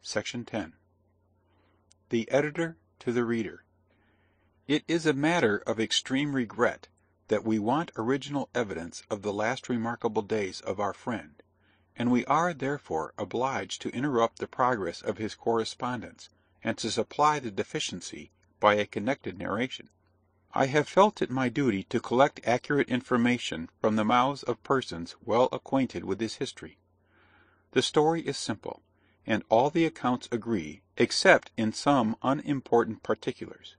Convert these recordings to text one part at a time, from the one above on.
Section 10. The Editor to the Reader. It is a matter of extreme regret that we want original evidence of the last remarkable days of our friend, and we are therefore obliged to interrupt the progress of his correspondence, and to supply the deficiency by a connected narration. I have felt it my duty to collect accurate information from the mouths of persons well acquainted with his history. The story is simple, and all the accounts agree, except in some unimportant particulars.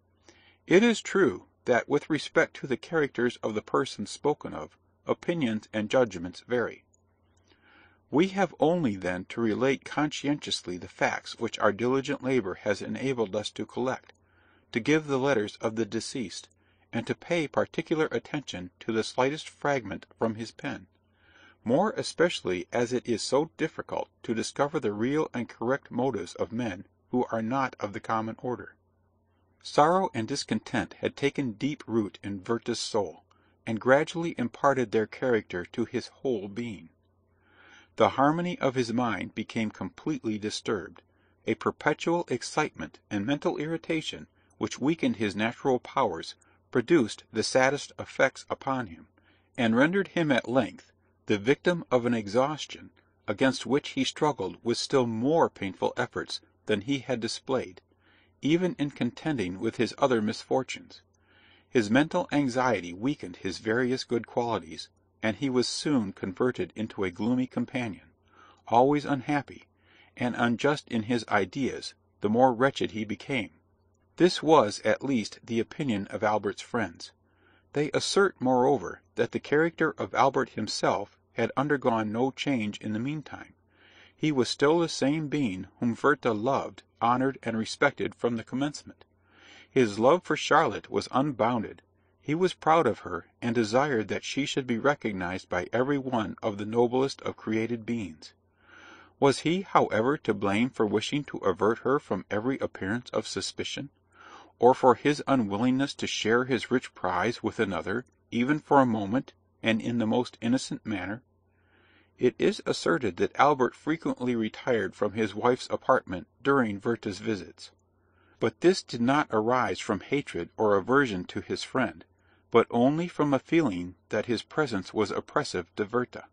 It is true that, with respect to the characters of the persons spoken of, opinions and judgments vary. We have only then to relate conscientiously the facts which our diligent labor has enabled us to collect, to give the letters of the deceased, and to pay particular attention to the slightest fragment from his pen, more especially as it is so difficult to discover the real and correct motives of men who are not of the common order. Sorrow and discontent had taken deep root in Werther's soul, and gradually imparted their character to his whole being. The harmony of his mind became completely disturbed. A perpetual excitement and mental irritation, which weakened his natural powers, produced the saddest effects upon him, and rendered him at length the victim of an exhaustion against which he struggled with still more painful efforts than he had displayed, even in contending with his other misfortunes. His mental anxiety weakened his various good qualities, and he was soon converted into a gloomy companion, always unhappy, and unjust in his ideas the more wretched he became. This was at least the opinion of Albert's friends. They assert, moreover, that the character of Albert himself had undergone no change in the meantime. He was still the same being whom Werther loved, honored, and respected from the commencement. His love for Charlotte was unbounded. He was proud of her, and desired that she should be recognized by every one of the noblest of created beings. Was he, however, to blame for wishing to avert her from every appearance of suspicion, or for his unwillingness to share his rich prize with another, even for a moment, and in the most innocent manner? It is asserted that Albert frequently retired from his wife's apartment during Werther's visits. But this did not arise from hatred or aversion to his friend, but only from a feeling that his presence was oppressive to Werther.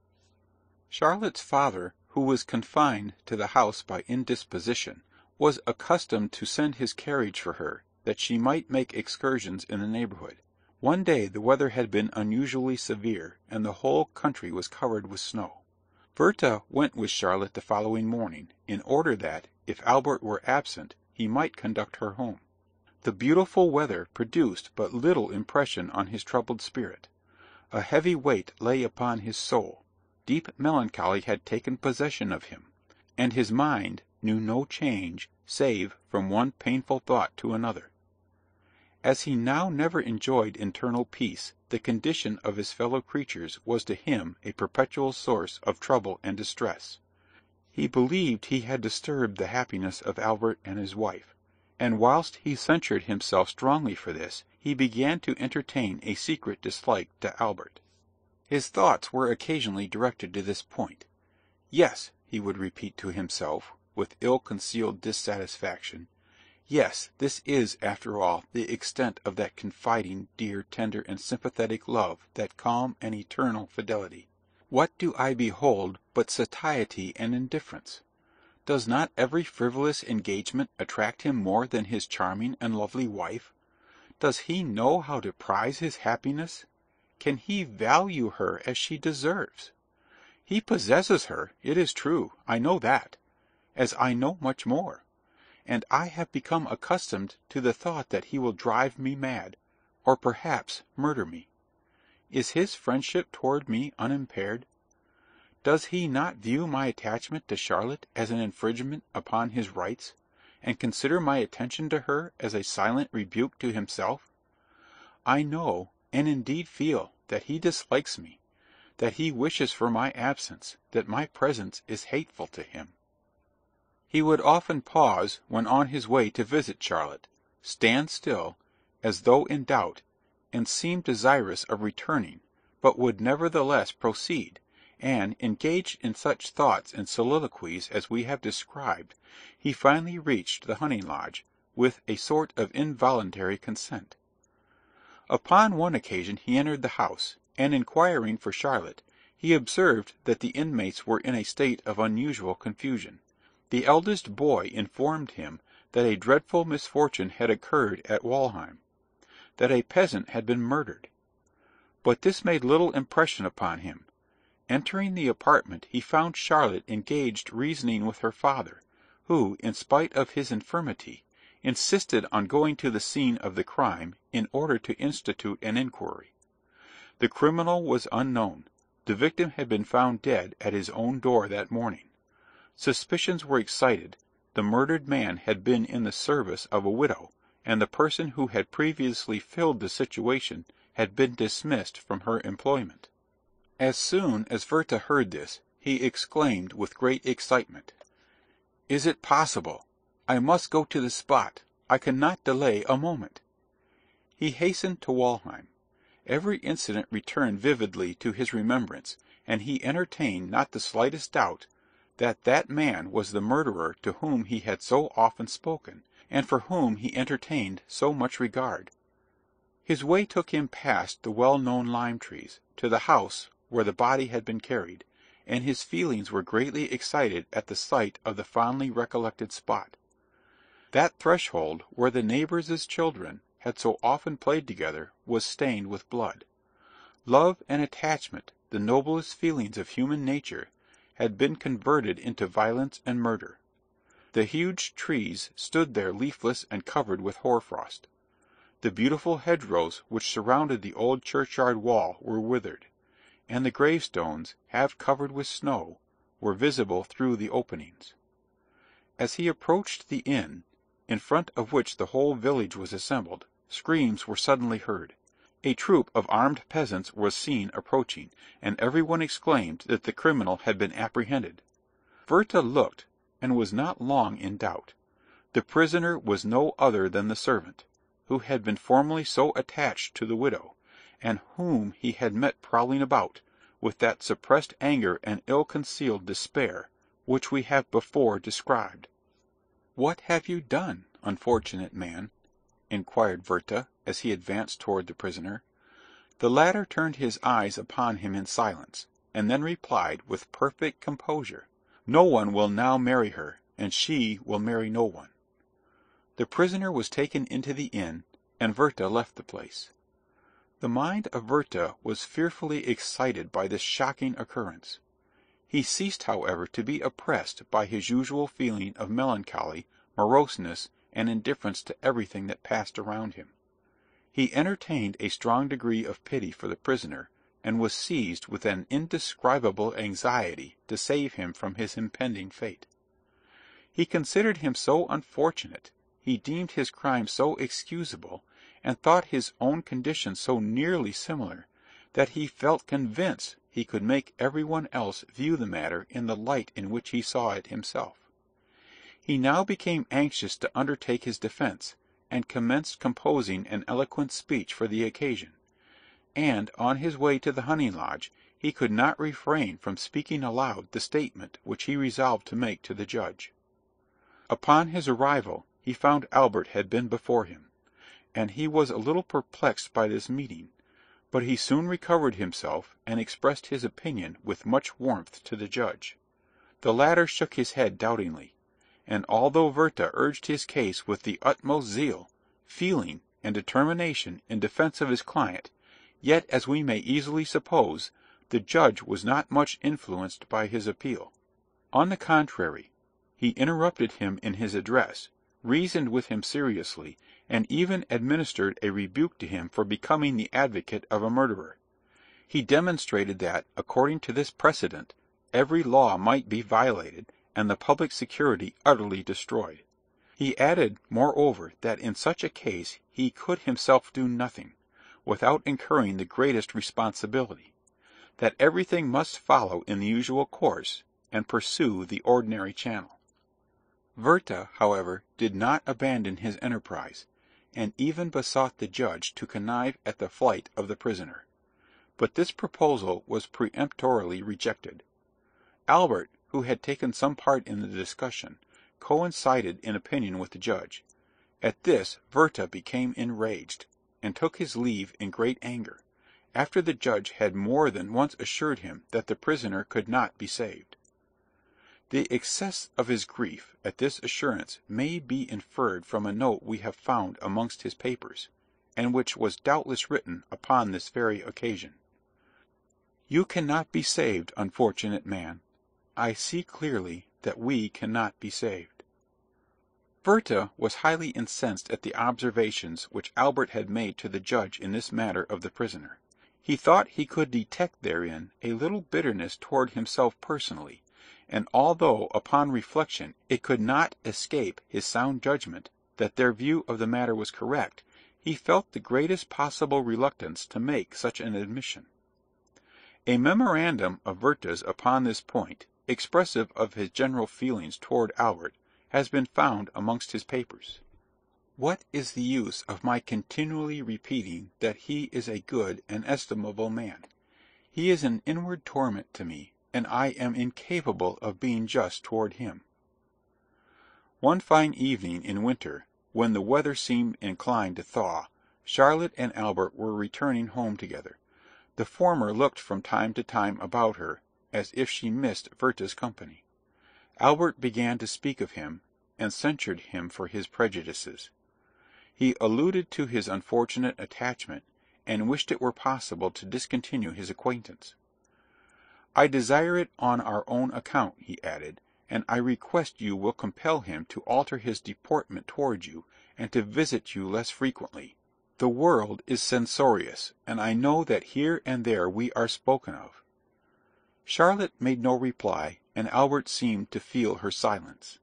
Charlotte's father, who was confined to the house by indisposition, was accustomed to send his carriage for her, that she might make excursions in the neighborhood. One day the weather had been unusually severe, and the whole country was covered with snow. Werther went with Charlotte the following morning, in order that, if Albert were absent, he might conduct her home. The beautiful weather produced but little impression on his troubled spirit. A heavy weight lay upon his soul, deep melancholy had taken possession of him, and his mind knew no change save from one painful thought to another. As he now never enjoyed internal peace, the condition of his fellow creatures was to him a perpetual source of trouble and distress. He believed he had disturbed the happiness of Albert and his wife, and whilst he censured himself strongly for this, he began to entertain a secret dislike to Albert. His thoughts were occasionally directed to this point. Yes, he would repeat to himself, with ill-concealed dissatisfaction, yes, this is, after all, the extent of that confiding, dear, tender, and sympathetic love, that calm and eternal fidelity. What do I behold but satiety and indifference? Does not every frivolous engagement attract him more than his charming and lovely wife? Does he know how to prize his happiness? Can he value her as she deserves? He possesses her, it is true, I know that, as I know much more, and I have become accustomed to the thought that he will drive me mad, or perhaps murder me. Is his friendship toward me unimpaired? Does he not view my attachment to Charlotte as an infringement upon his rights, and consider my attention to her as a silent rebuke to himself? I know, and indeed feel, that he dislikes me, that he wishes for my absence, that my presence is hateful to him. He would often pause when on his way to visit Charlotte, stand still, as though in doubt, and seem desirous of returning, but would nevertheless proceed, and, engaged in such thoughts and soliloquies as we have described, he finally reached the hunting lodge, with a sort of involuntary consent. Upon one occasion he entered the house, and, inquiring for Charlotte, he observed that the inmates were in a state of unusual confusion. The eldest boy informed him that a dreadful misfortune had occurred at Walheim, that a peasant had been murdered. But this made little impression upon him. Entering the apartment, he found Charlotte engaged reasoning with her father, who, in spite of his infirmity, insisted on going to the scene of the crime in order to institute an inquiry. The criminal was unknown. The victim had been found dead at his own door that morning. Suspicions were excited. The murdered man had been in the service of a widow, and the person who had previously filled the situation had been dismissed from her employment. As soon as Werther heard this, he exclaimed with great excitement, "Is it possible? I must go to the spot. I cannot delay a moment." He hastened to Walheim. Every incident returned vividly to his remembrance, and he entertained not the slightest doubt that that man was the murderer to whom he had so often spoken, and for whom he entertained so much regard. His way took him past the well-known lime trees, to the house where the body had been carried, and his feelings were greatly excited at the sight of the fondly recollected spot. That threshold where the neighbours' children had so often played together was stained with blood. Love and attachment, the noblest feelings of human nature, had been converted into violence and murder. The huge trees stood there leafless and covered with hoarfrost. The beautiful hedgerows which surrounded the old churchyard wall were withered, and the gravestones, half covered with snow, were visible through the openings. As he approached the inn, in front of which the whole village was assembled, screams were suddenly heard. A troop of armed peasants was seen approaching, and every one exclaimed that the criminal had been apprehended. Werther looked, and was not long in doubt. The prisoner was no other than the servant, who had been formerly so attached to the widow, and whom he had met prowling about, with that suppressed anger and ill-concealed despair, which we have before described. "What have you done, unfortunate man?" inquired Werther, as he advanced toward the prisoner. The latter turned his eyes upon him in silence, and then replied with perfect composure, "No one will now marry her, and she will marry no one." The prisoner was taken into the inn, and Werther left the place. The mind of Werther was fearfully excited by this shocking occurrence. He ceased, however, to be oppressed by his usual feeling of melancholy, moroseness, and indifference to everything that passed around him. He entertained a strong degree of pity for the prisoner, and was seized with an indescribable anxiety to save him from his impending fate. He considered him so unfortunate, he deemed his crime so excusable, and thought his own condition so nearly similar, that he felt convinced he could make every one else view the matter in the light in which he saw it himself. He now became anxious to undertake his defence, and commenced composing an eloquent speech for the occasion; and, on his way to the hunting lodge, he could not refrain from speaking aloud the statement which he resolved to make to the judge. Upon his arrival, he found Albert had been before him, and he was a little perplexed by this meeting, but he soon recovered himself, and expressed his opinion with much warmth to the judge. The latter shook his head doubtingly, and although Werther urged his case with the utmost zeal, feeling, and determination in defence of his client, yet, as we may easily suppose, the judge was not much influenced by his appeal. On the contrary, he interrupted him in his address, reasoned with him seriously, and even administered a rebuke to him for becoming the advocate of a murderer. He demonstrated that, according to this precedent, every law might be violated, and the public security utterly destroyed. He added, moreover, that in such a case he could himself do nothing, without incurring the greatest responsibility; that everything must follow in the usual course, and pursue the ordinary channel. Werther, however, did not abandon his enterprise, and even besought the judge to connive at the flight of the prisoner. but this proposal was peremptorily rejected. Albert, who had taken some part in the discussion, coincided in opinion with the judge. At this Werther became enraged, and took his leave in great anger, after the judge had more than once assured him that the prisoner could not be saved. The excess of his grief at this assurance may be inferred from a note we have found amongst his papers, and which was doubtless written upon this very occasion. "You cannot be saved, unfortunate man. I see clearly that we cannot be saved." Werther was highly incensed at the observations which Albert had made to the judge in this matter of the prisoner. He thought he could detect therein a little bitterness toward himself personally, and although upon reflection it could not escape his sound judgment that their view of the matter was correct, he felt the greatest possible reluctance to make such an admission. A memorandum of Werther's upon this point, expressive of his general feelings toward Albert, has been found amongst his papers. What is the use of my continually repeating that he is a good and estimable man? He is an inward torment to me, and I am incapable of being just toward him. One fine evening in winter, when the weather seemed inclined to thaw, Charlotte and Albert were returning home together. The former looked from time to time about her, as if she missed Werther's company. Albert began to speak of him, and censured him for his prejudices. He alluded to his unfortunate attachment, and wished it were possible to discontinue his acquaintance. "I desire it on our own account," he added, "and I request you will compel him to alter his deportment towards you, and to visit you less frequently. The world is censorious, and I know that here and there we are spoken of." Charlotte made no reply, and Albert seemed to feel her silence.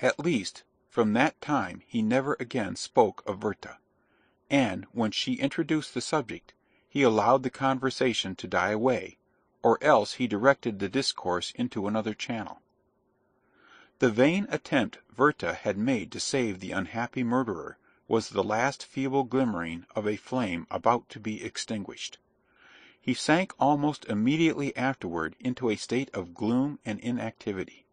At least, from that time he never again spoke of Werther, and, when she introduced the subject, he allowed the conversation to die away, or else he directed the discourse into another channel. The vain attempt Werther had made to save the unhappy murderer was the last feeble glimmering of a flame about to be extinguished. He sank almost immediately afterward into a state of gloom and inactivity,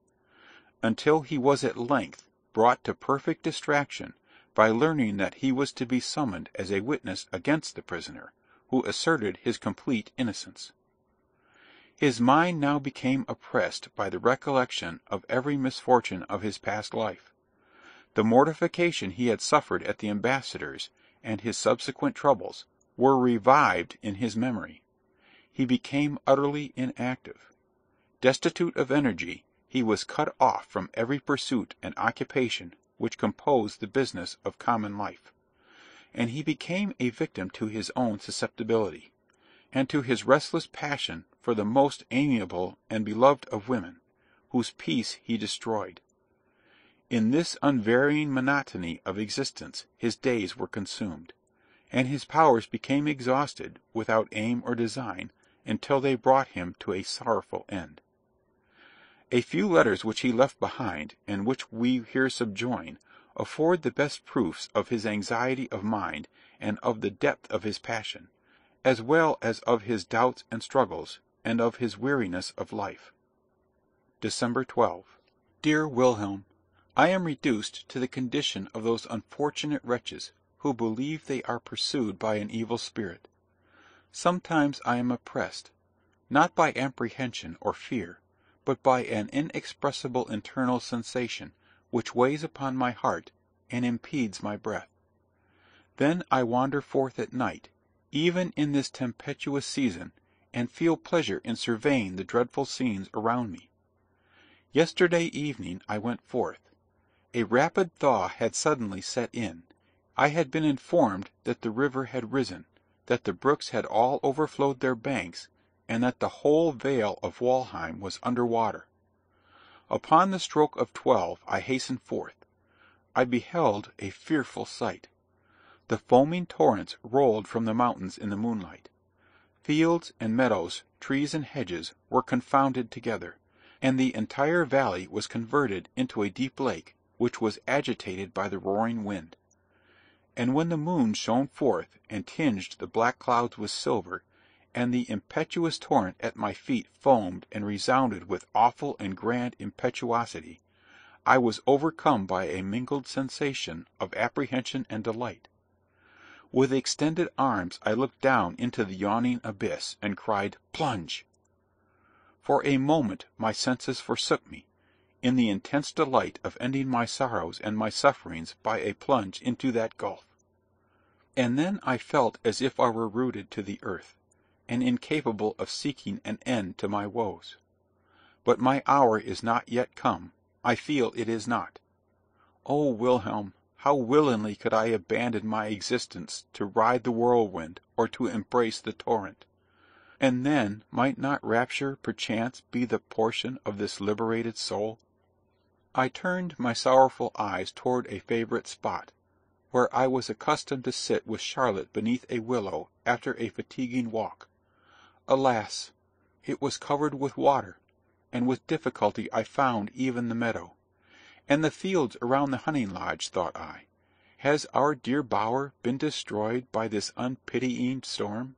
until he was at length brought to perfect distraction by learning that he was to be summoned as a witness against the prisoner, who asserted his complete innocence. His mind now became oppressed by the recollection of every misfortune of his past life. The mortification he had suffered at the ambassador's, and his subsequent troubles, were revived in his memory. He became utterly inactive. Destitute of energy, he was cut off from every pursuit and occupation which composed the business of common life, and he became a victim to his own susceptibility, and to his restless passion for the most amiable and beloved of women, whose peace he destroyed. In this unvarying monotony of existence his days were consumed, and his powers became exhausted without aim or design, until they brought him to a sorrowful end. A few letters which he left behind, and which we here subjoin, afford the best proofs of his anxiety of mind and of the depth of his passion, as well as of his doubts and struggles, and of his weariness of life. December 12. Dear Wilhelm, I am reduced to the condition of those unfortunate wretches who believe they are pursued by an evil spirit. Sometimes I am oppressed, not by apprehension or fear, but by an inexpressible internal sensation which weighs upon my heart and impedes my breath. Then I wander forth at night, even in this tempestuous season, and feel pleasure in surveying the dreadful scenes around me. Yesterday evening I went forth. A rapid thaw had suddenly set in. I had been informed that the river had risen, that the brooks had all overflowed their banks, and that the whole vale of Walheim was under water. Upon the stroke of 12 I hastened forth. I beheld a fearful sight. The foaming torrents rolled from the mountains in the moonlight. Fields and meadows, trees and hedges, were confounded together, and the entire valley was converted into a deep lake, which was agitated by the roaring wind. And when the moon shone forth and tinged the black clouds with silver, and the impetuous torrent at my feet foamed and resounded with awful and grand impetuosity, I was overcome by a mingled sensation of apprehension and delight. With extended arms I looked down into the yawning abyss, and cried, "Plunge!" For a moment my senses forsook me, in the intense delight of ending my sorrows and my sufferings by a plunge into that gulf. And then I felt as if I were rooted to the earth, and incapable of seeking an end to my woes. But my hour is not yet come, I feel it is not. O Wilhelm, how willingly could I abandon my existence to ride the whirlwind or to embrace the torrent! And then might not rapture perchance be the portion of this liberated soul? I turned my sorrowful eyes toward a favourite spot, where I was accustomed to sit with Charlotte beneath a willow after a fatiguing walk. Alas! it was covered with water, and with difficulty I found even the meadow. And the fields around the hunting lodge, thought I. Has our dear bower been destroyed by this unpitying storm?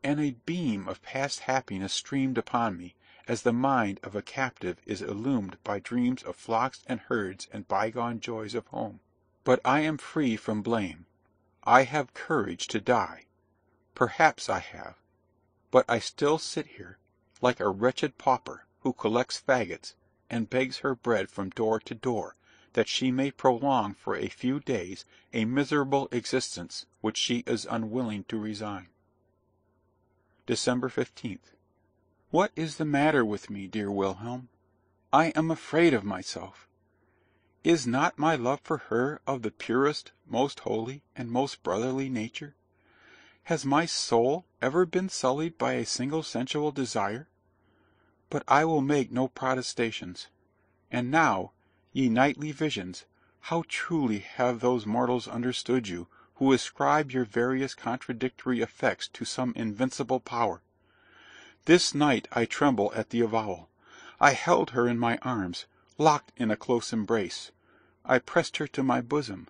And a beam of past happiness streamed upon me, as the mind of a captive is illumined by dreams of flocks and herds and bygone joys of home. But I am free from blame. I have courage to die. Perhaps I have. But I still sit here, like a wretched pauper who collects faggots, and begs her bread from door to door, that she may prolong for a few days a miserable existence which she is unwilling to resign. December 15th. What is the matter with me, dear Wilhelm? I am afraid of myself. Is not my love for her of the purest, most holy, and most brotherly nature? Has my soul ever been sullied by a single sensual desire? But I will make no protestations. And now, ye nightly visions, how truly have those mortals understood you, who ascribe your various contradictory effects to some invincible power! This night I tremble at the avowal. I held her in my arms, locked in a close embrace. I pressed her to my bosom,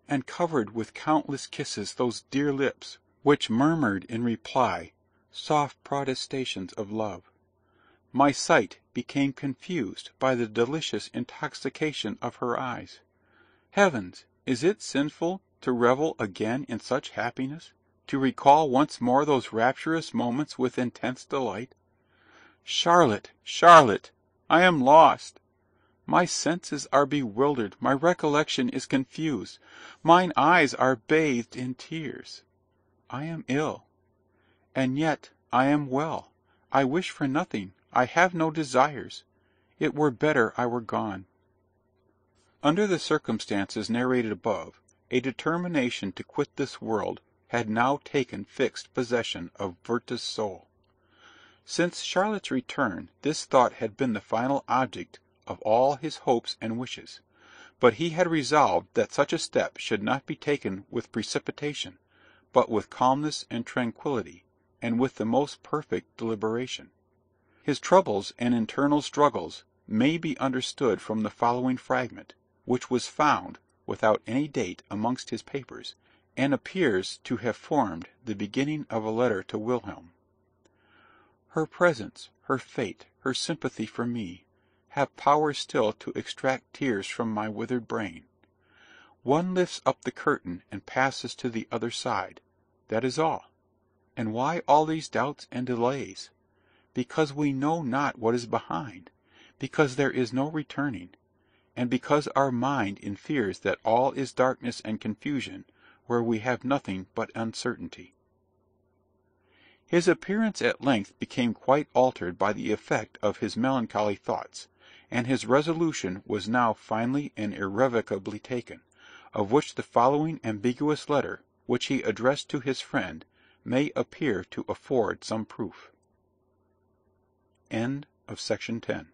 and covered with countless kisses those dear lips, which murmured in reply soft protestations of love. My sight became confused by the delicious intoxication of her eyes. Heavens! is it sinful to revel again in such happiness, to recall once more those rapturous moments with intense delight? Charlotte, Charlotte, I am lost! My senses are bewildered, my recollection is confused, mine eyes are bathed in tears. I am ill, and yet I am well. I wish for nothing, I have no desires. It were better I were gone. Under the circumstances narrated above, a determination to quit this world had now taken fixed possession of Werther's soul. Since Charlotte's return, this thought had been the final object of all his hopes and wishes, but he had resolved that such a step should not be taken with precipitation, but with calmness and tranquillity, and with the most perfect deliberation. His troubles and internal struggles may be understood from the following fragment, which was found, without any date, amongst his papers, and appears to have formed the beginning of a letter to Wilhelm. Her presence, her fate, her sympathy for me, have power still to extract tears from my withered brain. One lifts up the curtain and passes to the other side, that is all. And why all these doubts and delays? Because we know not what is behind, because there is no returning, and because our mind infers that all is darkness and confusion, where we have nothing but uncertainty. His appearance at length became quite altered by the effect of his melancholy thoughts, and his resolution was now finally and irrevocably taken, of which the following ambiguous letter, which he addressed to his friend, may appear to afford some proof. End of section 10.